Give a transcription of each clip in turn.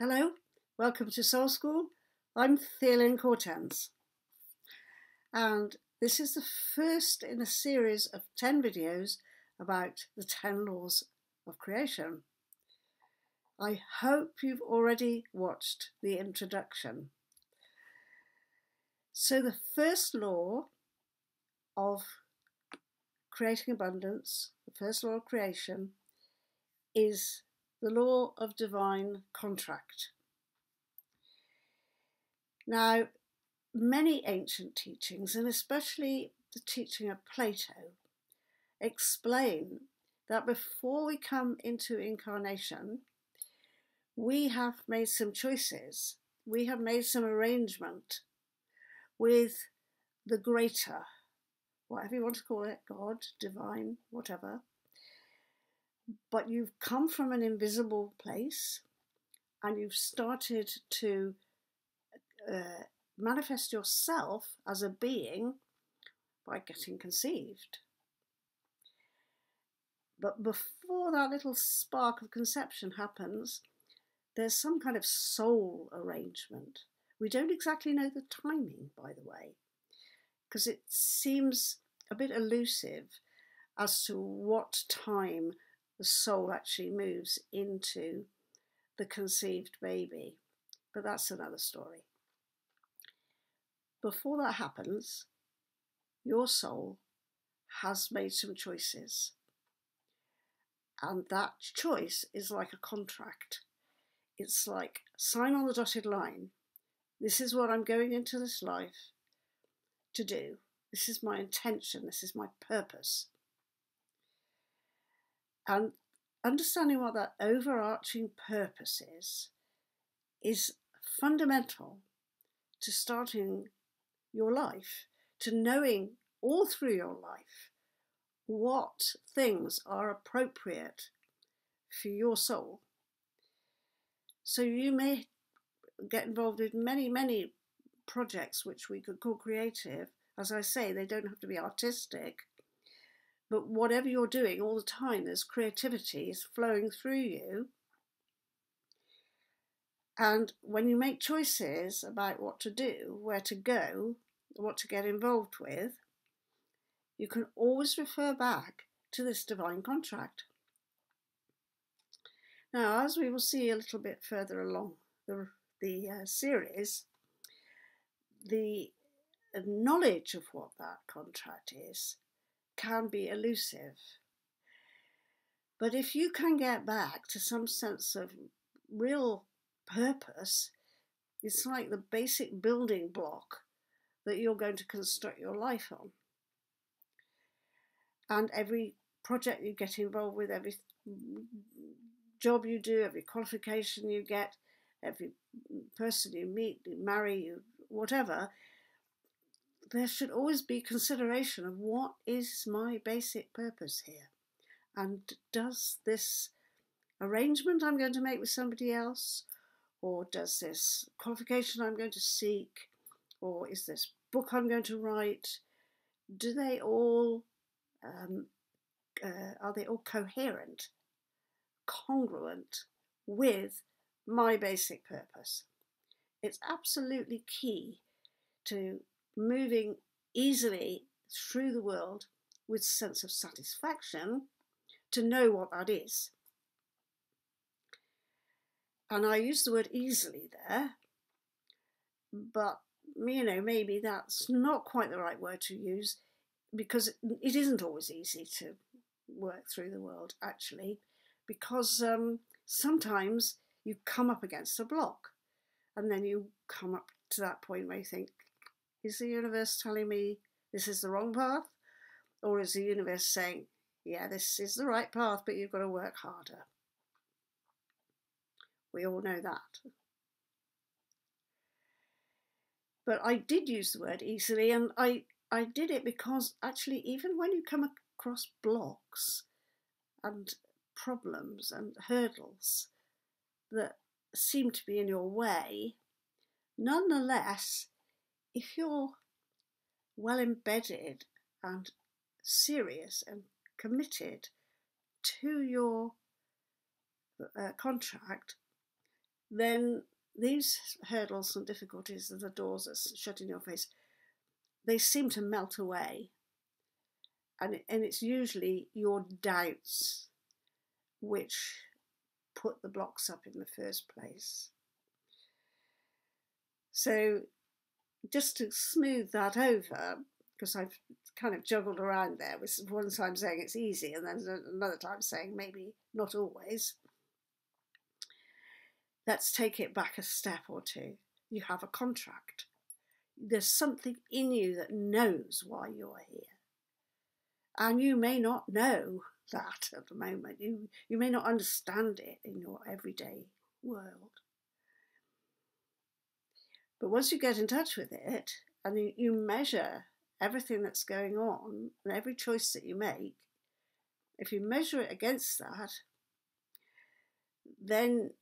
Hello, welcome to SoulSchool. I'm Theolyn Cortens, and this is the first in a series of 10 videos about the 10 laws of creation. I hope you've already watched the introduction. So the first law of creating abundance, the first law of creation, is the law of divine contract. Now, many ancient teachings, and especially the teaching of Plato, explain that before we come into incarnation, we have made some choices. We have made some arrangement with the greater, whatever you want to call it, God, divine, whatever. But you've come from an invisible place and you've started to manifest yourself as a being by getting conceived. But before that little spark of conception happens, there's some kind of soul arrangement. We don't exactly know the timing, by the way, because it seems a bit elusive as to what time the soul actually moves into the conceived baby. But that's another story. Before that happens, your soul has made some choices. And that choice is like a contract. It's like, sign on the dotted line. This is what I'm going into this life to do. This is my intention. This is my purpose. And understanding what that overarching purpose is fundamental to starting your life, to knowing all through your life what things are appropriate for your soul. So you may get involved in many projects which we could call creative. As I say, they don't have to be artistic, but whatever you're doing all the time, there's creativity is flowing through you. And when you make choices about what to do, where to go, what to get involved with, you can always refer back to this divine contract. Now, as we will see a little bit further along the series, the knowledge of what that contract is can be elusive. But if you can get back to some sense of real purpose, it's like the basic building block that you're going to construct your life on. And every project you get involved with, every job you do, every qualification you get, every person you meet, you marry, you whatever, there should always be consideration of what is my basic purpose here, and does this arrangement I'm going to make with somebody else, or does this qualification I'm going to seek, or is this book I'm going to write, do they all are they all coherent, congruent with my basic purpose? It's absolutely key to moving easily through the world with sense of satisfaction to know what that is. And I use the word easily there, but maybe that's not quite the right word to use, because it isn't always easy to work through the world, actually, because sometimes you come up against a block, and then you come up to that point where you think, is the universe telling me this is the wrong path? Or is the universe saying, yeah, this is the right path, but you've got to work harder? We all know that. But I did use the word easily, and I did it because actually, even when you come across blocks and problems and hurdles that seem to be in your way, nonetheless, if you're well embedded and serious and committed to your contract, then these hurdles and difficulties and the doors that shut in your face, they seem to melt away. And it's usually your doubts which put the blocks up in the first place. So just to smooth that over, because I've kind of juggled around there with one time saying it's easy and then another time saying maybe not always, let's take it back a step or two. You have a contract. There's something in you that knows why you're here. And you may not know that at the moment. You may not understand it in your everyday world. But once you get in touch with it and you measure everything that's going on and every choice that you make, if you measure it against that, then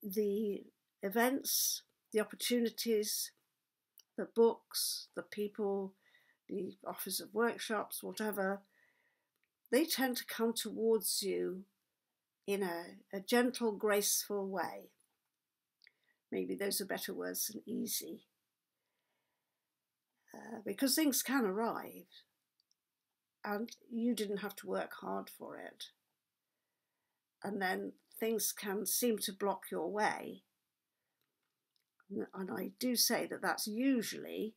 the events, the opportunities, the books, the people, the offers of workshops, whatever, they tend to come towards you in a gentle, graceful way. Maybe those are better words than easy. Because things can arrive and you didn't have to work hard for it. And then things can seem to block your way. And I do say that that's usually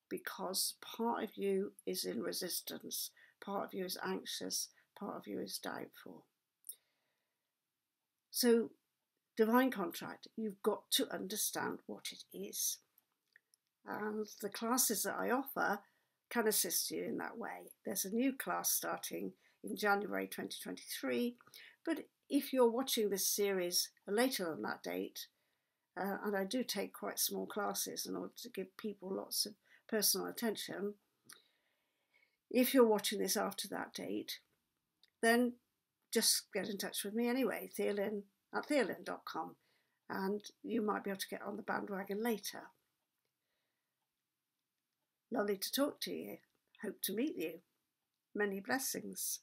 because part of you is in resistance, part of you is anxious, part of you is doubtful. So, divine contract, you've got to understand what it is. And the classes that I offer can assist you in that way. There's a new class starting in January 2023, but if you're watching this series later than that date, and I do take quite small classes in order to give people lots of personal attention, if you're watching this after that date, then just get in touch with me anyway, Theolyn at theolyn.com, and you might be able to get on the bandwagon later. Lovely to talk to you. Hope to meet you. Many blessings.